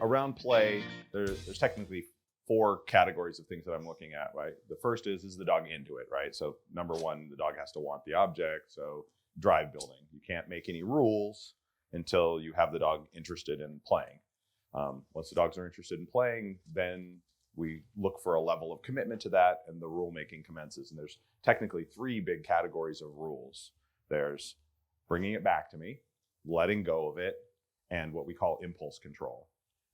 Around play, there's technically four categories of things that I'm looking at, right? The first is the dog into it, right? So number one, the dog has to want the object. So drive building. You can't make any rules until you have the dog interested in playing. Once the dogs are interested in playing, then we look for a level of commitment to that, and the rule making commences. And there's technically three big categories of rules. There's bringing it back to me, letting go of it, and what we call impulse control,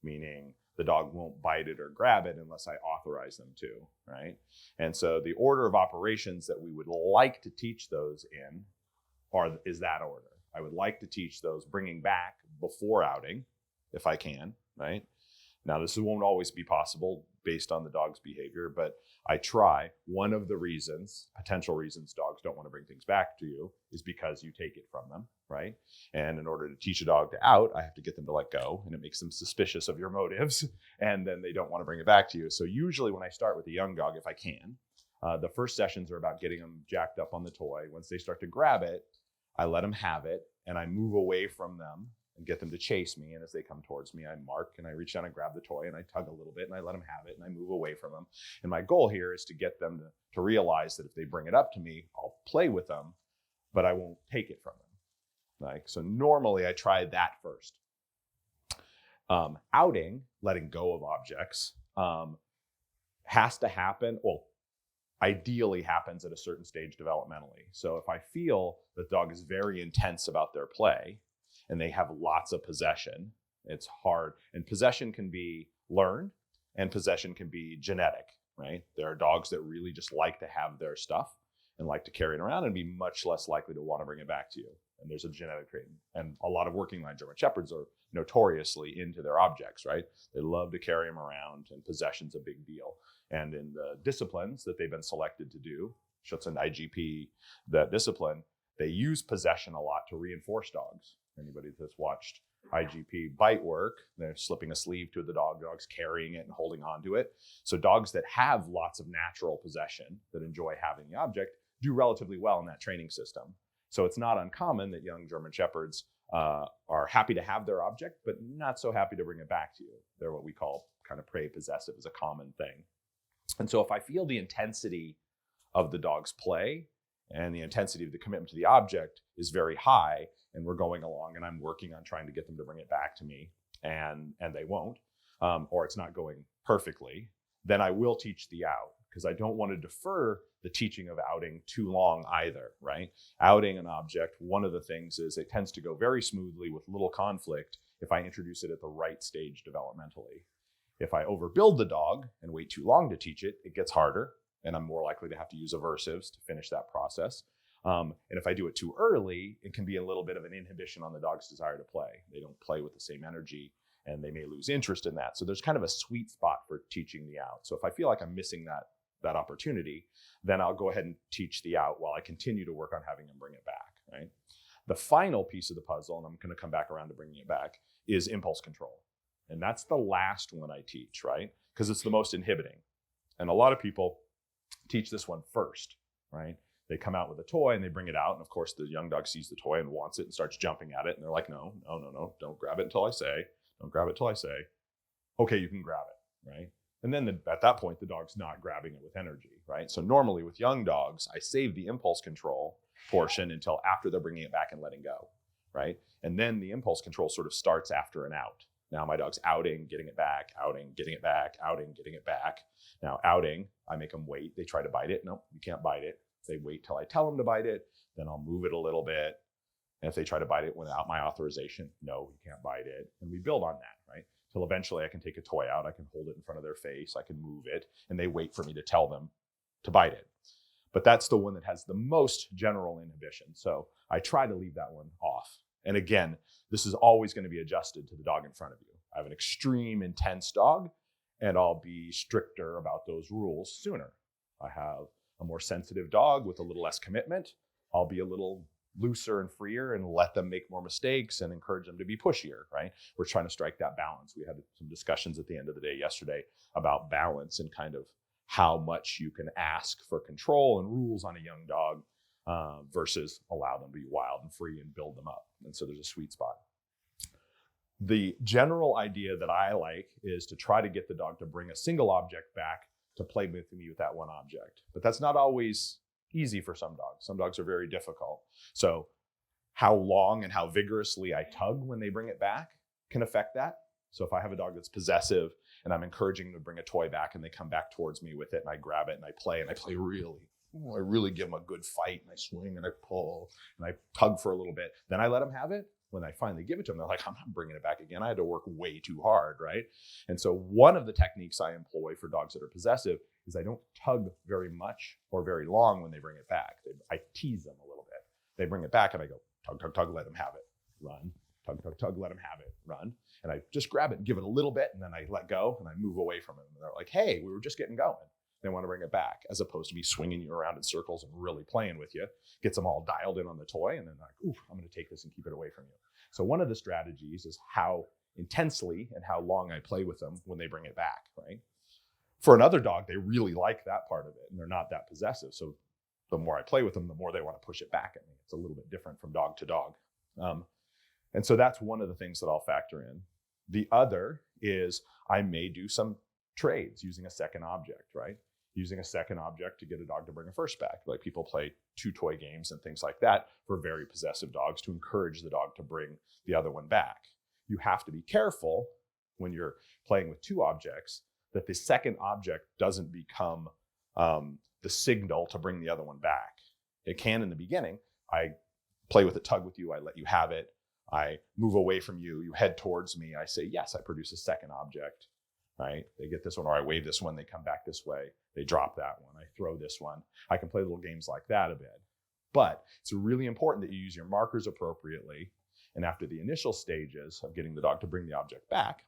meaning the dog won't bite it or grab it unless I authorize them to, right? And so the order of operations that we would like to teach those in is that order. I would like to teach those bringing back before outing, if I can, right? Now, this won't always be possible based on the dog's behavior, but I try. One of the potential reasons dogs don't want to bring things back to you is because you take it from them, right? And in order to teach a dog to out, I have to get them to let go, and it makes them suspicious of your motives, and then they don't want to bring it back to you. So usually when I start with a young dog, if I can, the first sessions are about getting them jacked up on the toy. Once they start to grab it, I let them have it, and I move away from them and get them to chase me. And as they come towards me, I mark and I reach down and grab the toy and I tug a little bit and I let them have it and I move away from them. And my goal here is to get them to realize that if they bring it up to me, I'll play with them, but I won't take it from them. So normally I try that first. Outing, letting go of objects, has to happen. Well, ideally happens at a certain stage developmentally. So if I feel that the dog is very intense about their play and they have lots of possession, it's hard. And possession can be learned and possession can be genetic, right? There are dogs that really just like to have their stuff and like to carry it around and be much less likely to want to bring it back to you. And there's a genetic trait. And a lot of working line German Shepherds are notoriously into their objects, right? They love to carry them around, and possession's a big deal. And in the disciplines that they've been selected to do, Schutz and IGP, that discipline, they use possession a lot to reinforce dogs. Anybody that's watched IGP bite work, they're slipping a sleeve to the dog's carrying it and holding on to it. So dogs that have lots of natural possession, that enjoy having the object, do relatively well in that training system. So it's not uncommon that young German Shepherds are happy to have their object, but not so happy to bring it back to you. They're what we call kind of prey possessive, is a common thing. And so if I feel the intensity of the dog's play and the intensity of the commitment to the object is very high, and we're going along and I'm working on trying to get them to bring it back to me, and they won't, or it's not going perfectly, then I will teach the out, because I don't want to defer the teaching of outing too long either, right? Outing an object, one of the things is it tends to go very smoothly with little conflict if I introduce it at the right stage developmentally. If I overbuild the dog and wait too long to teach it, it gets harder, and I'm more likely to have to use aversives to finish that process. And if I do it too early, it can be a little bit of an inhibition on the dog's desire to play. They don't play with the same energy, and they may lose interest in that. So there's kind of a sweet spot for teaching the out. So if I feel like I'm missing that opportunity, then I'll go ahead and teach the out while I continue to work on having them bring it back, right? The final piece of the puzzle, and I'm going to come back around to bringing it back, is impulse control. And that's the last one I teach, right? Because it's the most inhibiting. And a lot of people teach this one first, right? They come out with a toy and they bring it out. And of course, the young dog sees the toy and wants it and starts jumping at it. And they're like, no, don't grab it until I say. Don't grab it until I say. Okay, you can grab it, right? And then at that point, the dog's not grabbing it with energy, right? So normally with young dogs, I save the impulse control portion until after they're bringing it back and letting go, right? And then the impulse control sort of starts after an out. Now my dog's outing, getting it back, outing, getting it back, outing, getting it back. Now outing, I make them wait. They try to bite it. No, you can't bite it. They wait till I tell them to bite it. Then I'll move it a little bit. And if they try to bite it without my authorization, no, you can't bite it. And we build on that, right? Till eventually I can take a toy out. I can hold it in front of their face. I can move it. And they wait for me to tell them to bite it. But that's the one that has the most general inhibition. So I try to leave that one off. And again, this is always going to be adjusted to the dog in front of you. I have an extreme intense dog, and I'll be stricter about those rules sooner. I have a more sensitive dog with a little less commitment. I'll be a little looser and freer and let them make more mistakes and encourage them to be pushier, right? We're trying to strike that balance. We had some discussions at the end of the day yesterday about balance and kind of how much you can ask for control and rules on a young dog versus allow them to be wild and free and build them up. And so there's a sweet spot. The general idea that I like is to try to get the dog to bring a single object back to play with me with that one object. But that's not always easy for some dogs. Some dogs are very difficult. So how long and how vigorously I tug when they bring it back can affect that. So if I have a dog that's possessive and I'm encouraging them to bring a toy back and they come back towards me with it and I grab it and I play I really give them a good fight and I swing and I pull and I tug for a little bit. Then I let them have it. When I finally give it to them, they're like, I'm not bringing it back again. I had to work way too hard, right? And so one of the techniques I employ for dogs that are possessive is I don't tug very much or very long when they bring it back. I tease them a little bit. They bring it back and I go, tug, tug, tug, let them have it, run. Tug, tug, tug, let them have it, run. And I just grab it and give it a little bit and then I let go and I move away from it. And they're like, hey, we were just getting going. They want to bring it back, as opposed to me swinging you around in circles and really playing with you. Gets them all dialed in on the toy, and then like, ooh, I'm going to take this and keep it away from you. So one of the strategies is how intensely and how long I play with them when they bring it back, right? For another dog, they really like that part of it, and they're not that possessive. So the more I play with them, the more they want to push it back at me. It's a little bit different from dog to dog. And so that's one of the things that I'll factor in. The other is I may do some trades using a second object, right? Using a second object to get a dog to bring a first back. Like people play 2 toy games and things like that for very possessive dogs to encourage the dog to bring the other one back. You have to be careful when you're playing with 2 objects that the second object doesn't become the signal to bring the other one back. It can in the beginning. I play with it, tug with you, I let you have it. I move away from you, you head towards me. I say, yes, I produce a second object. Right? They get this one, or I wave this one, they come back this way, they drop that one, I throw this one. I can play little games like that a bit. But it's really important that you use your markers appropriately. And after the initial stages of getting the dog to bring the object back,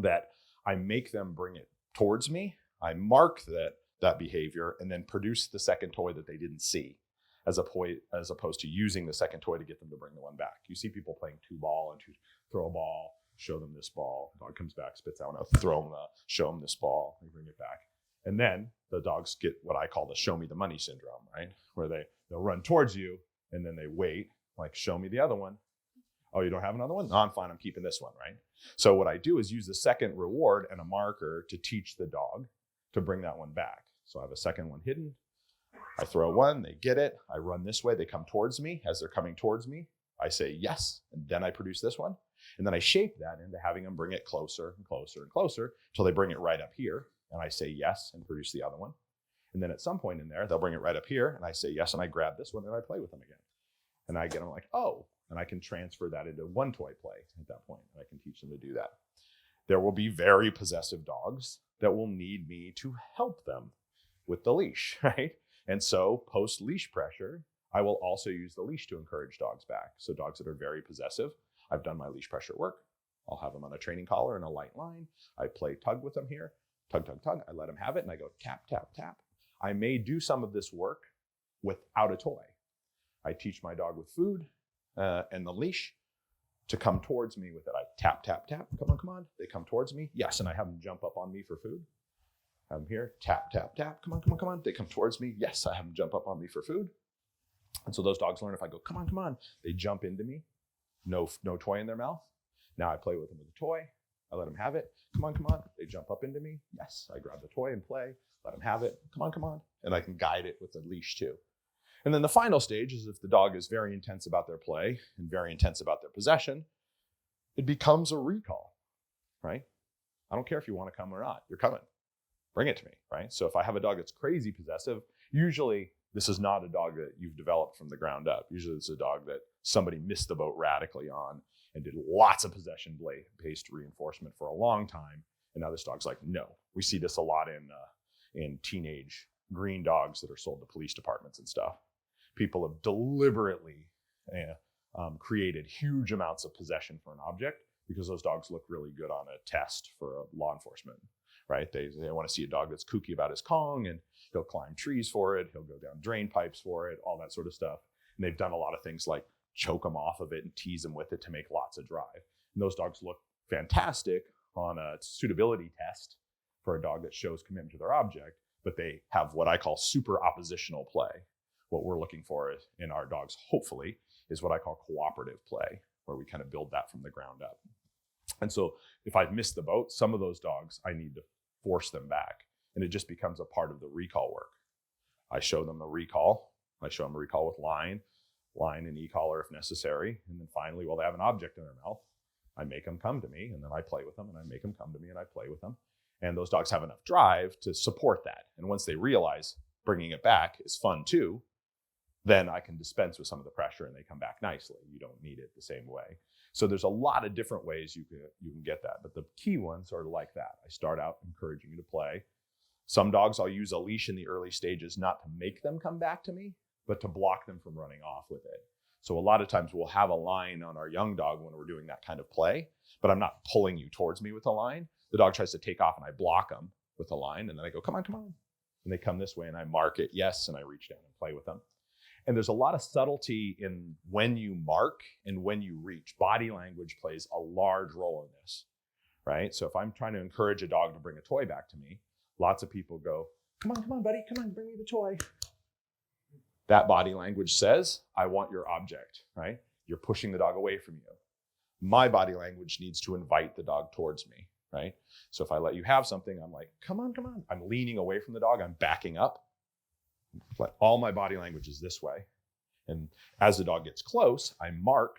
that I make them bring it towards me, I mark that behavior, and then produce the second toy that they didn't see, as opposed to using the second toy to get them to bring the one back. You see people playing 2-ball and throw a ball, show them this ball, dog comes back, spits out, I'll throw them, show them this ball, and bring it back. And then the dogs get what I call the show me the money syndrome, right? Where they'll run towards you and then they wait, like, show me the other one. Oh, you don't have another one? No, I'm fine, I'm keeping this one, right? So what I do is use the second reward and a marker to teach the dog to bring that one back. So I have a second one hidden. I throw one, they get it. I run this way, they come towards me. As they're coming towards me, I say yes, and then I produce this one. And then I shape that into having them bring it closer and closer and closer until they bring it right up here. And I say yes and produce the other one. And then at some point in there, they'll bring it right up here. And I say yes, and I grab this one and I play with them again. And I get them like, oh, and I can transfer that into one toy play at that point. And I can teach them to do that. There will be very possessive dogs that will need me to help them with the leash, right? And so post leash pressure, I will also use the leash to encourage dogs back. So dogs that are very possessive, I've done my leash pressure work. I'll have them on a training collar and a light line. I play tug with them here. Tug, tug, tug. I let them have it and I go tap, tap, tap. I may do some of this work without a toy. I teach my dog with food and the leash to come towards me with it. I tap, tap, tap. Come on, come on. They come towards me. Yes, and I have them jump up on me for food. Have them here. Tap, tap, tap. Come on, come on, come on. They come towards me. Yes, I have them jump up on me for food. And so those dogs learn if I go, come on, come on. They jump into me. No toy in their mouth. Now I play with them with a toy. I let them have it. Come on, come on. They jump up into me. Yes, I grab the toy and play. Let them have it. Come on, come on. And I can guide it with a leash too. And then the final stage is if the dog is very intense about their play and very intense about their possession, it becomes a recall, right? I don't care if you want to come or not. You're coming. Bring it to me, right? So if I have a dog that's crazy possessive, usually this is not a dog that you've developed from the ground up. Usually it's a dog that somebody missed the boat radically on and did lots of possession-based reinforcement for a long time. And now this dog's like, no. We see this a lot in teenage green dogs that are sold to police departments and stuff. People have deliberately created huge amounts of possession for an object because those dogs look really good on a test for law enforcement, right? They want to see a dog that's kooky about his Kong and he'll climb trees for it. He'll go down drain pipes for it, all that sort of stuff. And they've done a lot of things like choke them off of it and tease them with it to make lots of drive. And those dogs look fantastic on a suitability test for a dog that shows commitment to their object, but they have what I call super oppositional play. What we're looking for in our dogs, hopefully, is what I call cooperative play, where we kind of build that from the ground up. And so if I've missed the boat, some of those dogs, I need to force them back. And it just becomes a part of the recall work. I show them a recall. I show them a recall with line and e-collar if necessary. And then finally, while they have an object in their mouth, I make them come to me, and then I play with them, and I make them come to me, and I play with them. And those dogs have enough drive to support that. And once they realize bringing it back is fun too, then I can dispense with some of the pressure and they come back nicely. You don't need it the same way. So there's a lot of different ways you can get that. But the key ones are like that. I start out encouraging you to play. Some dogs, I'll use a leash in the early stages, not to make them come back to me, but to block them from running off with it. So a lot of times we'll have a line on our young dog when we're doing that kind of play, but I'm not pulling you towards me with a line. The dog tries to take off and I block them with a line, and then I go, come on, come on. And they come this way and I mark it, yes, and I reach down and play with them. And there's a lot of subtlety in when you mark and when you reach. Body language plays a large role in this, right? So if I'm trying to encourage a dog to bring a toy back to me, lots of people go, come on, buddy, come on, bring me the toy. That body language says, I want your object, right? You're pushing the dog away from you. My body language needs to invite the dog towards me, right? So if I let you have something, I'm like, come on. I'm leaning away from the dog. I'm backing up. All my body language is this way. And as the dog gets close, I mark,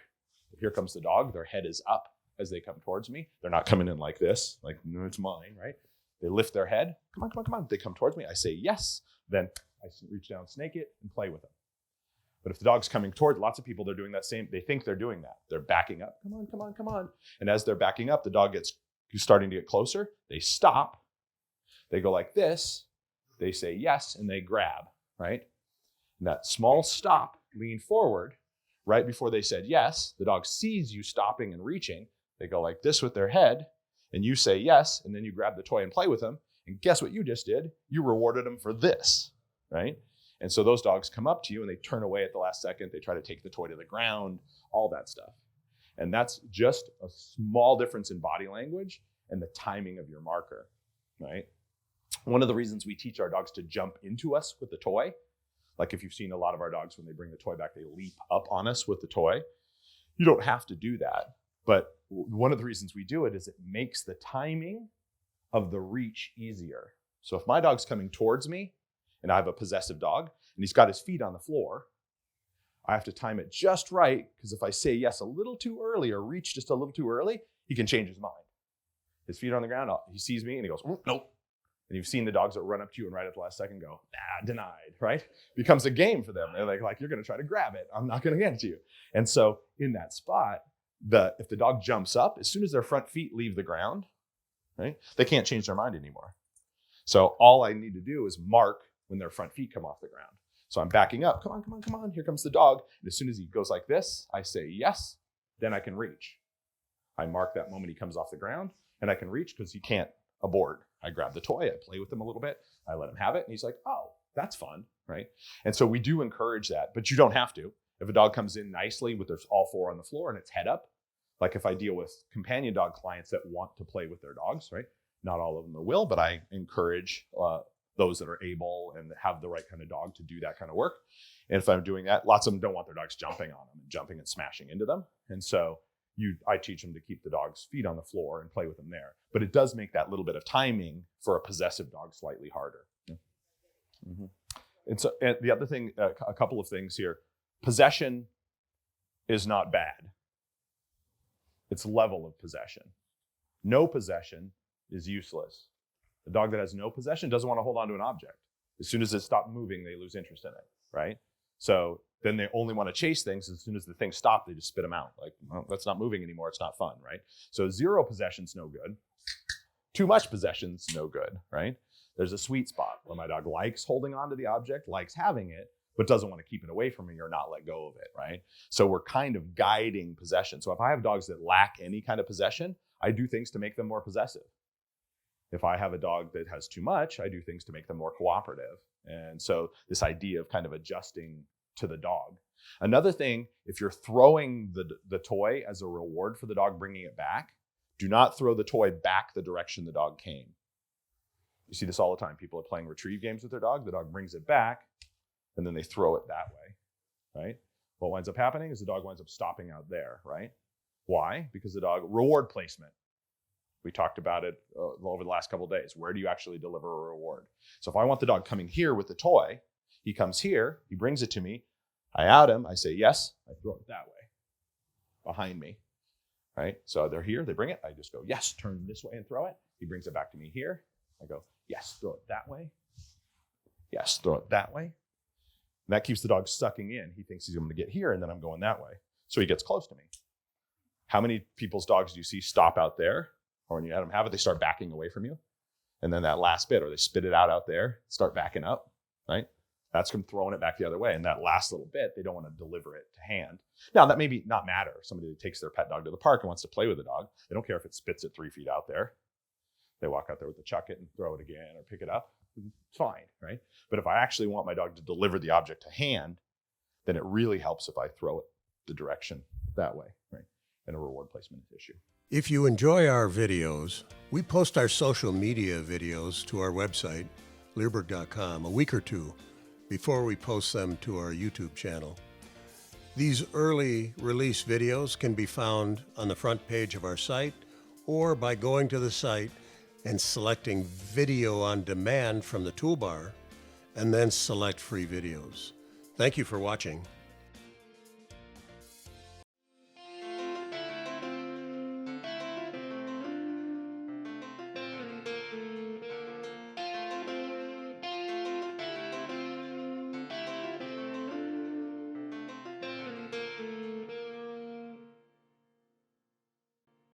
here comes the dog. Their head is up as they come towards me. They're not coming in like this, like, no, it's mine, right? They lift their head. Come on. They come towards me. I say yes. Then I reach down, snake it, and play with them. But if the dog's coming toward, lots of people, they're doing that same, they think they're doing that. They're backing up. Come on. And as they're backing up, the dog gets starting to get closer. They stop. They go like this. They say yes, and they grab, right? And that small stop, lean forward, right before they said yes, the dog sees you stopping and reaching. They go like this with their head, and you say yes, and then you grab the toy and play with them. And guess what you just did? You rewarded them for this, right? And so those dogs come up to you and they turn away at the last second. They try to take the toy to the ground, all that stuff. And that's just a small difference in body language and the timing of your marker, right? One of the reasons we teach our dogs to jump into us with the toy, like if you've seen a lot of our dogs, when they bring the toy back, they leap up on us with the toy. You don't have to do that. But one of the reasons we do it is it makes the timing of the reach easier. So if my dog's coming towards me and I have a possessive dog and he's got his feet on the floor, I have to time it just right, because if I say yes a little too early or reach just a little too early, he can change his mind. His feet are on the ground, he sees me and he goes, nope. And you've seen the dogs that run up to you and right at the last second go, denied, right? Becomes a game for them. They're like, you're going to try to grab it. I'm not going to get it to you. And so in that spot, if the dog jumps up, as soon as their front feet leave the ground, right, they can't change their mind anymore. So all I need to do is mark when their front feet come off the ground. So I'm backing up. Come on. Here comes the dog. And as soon as he goes like this, I say yes, then I can reach. I mark that moment he comes off the ground, and I can reach because he can't abort. I grab the toy, I play with him a little bit, I let him have it, and he's like, oh, that's fun, right? And so we do encourage that, but you don't have to. If a dog comes in nicely with their all four on the floor and its head up, like if I deal with companion dog clients that want to play with their dogs, right? Not all of them will, but I encourage those that are able and have the right kind of dog to do that kind of work. And if I'm doing that, lots of them don't want their dogs jumping on them and jumping and smashing into them. And so I teach them to keep the dog's feet on the floor and play with them there. But it does make that little bit of timing for a possessive dog slightly harder. Yeah. Mm-hmm. And the other thing, a couple of things here. Possession is not bad. It's level of possession. No possession is useless. The dog that has no possession doesn't want to hold on to an object. As soon as it stops moving, they lose interest in it, right? So then they only want to chase things. As soon as the things stop, they just spit them out. Like, well, that's not moving anymore. It's not fun, right? So zero possession's no good. Too much possession's no good, right? There's a sweet spot where my dog likes holding on to the object, likes having it, but doesn't want to keep it away from me or not let go of it, right? So we're kind of guiding possession. So if I have dogs that lack any kind of possession, I do things to make them more possessive. If I have a dog that has too much, I do things to make them more cooperative. And so this idea of kind of adjusting to the dog. Another thing, if you're throwing the toy as a reward for the dog bringing it back, do not throw the toy back the direction the dog came. You see this all the time. People are playing retrieve games with their dog. The dog brings it back, and then they throw it that way, right? What winds up happening is the dog winds up stopping out there, right? Why? Because the dog, reward placement. We talked about it over the last couple of days. Where do you actually deliver a reward? So if I want the dog coming here with the toy, he comes here, he brings it to me, I out him, I say yes, I throw it that way, behind me, right? So they're here, they bring it, I just go, yes, turn this way and throw it. He brings it back to me here. I go, yes, throw it that way. Yes, throw it that way. And that keeps the dog sucking in. He thinks he's going to get here, and then I'm going that way. So he gets close to me. How many people's dogs do you see stop out there? Or when you let them have it, they start backing away from you. And then that last bit, or they spit it out there, start backing up, right? That's them throwing it back the other way. And that last little bit, they don't want to deliver it to hand. Now, that may be not matter. Somebody that takes their pet dog to the park and wants to play with the dog, they don't care if it spits it 3 feet out there. They walk out there with the chuck it and throw it again or pick it up. It's fine, right? But if I actually want my dog to deliver the object to hand, then it really helps if I throw it the direction that way, right? And a reward placement issue. If you enjoy our videos, we post our social media videos to our website, Leerburg.com, a week or two before we post them to our YouTube channel. These early release videos can be found on the front page of our site or by going to the site and selecting Video on Demand from the toolbar, and then select Free Videos. Thank you for watching.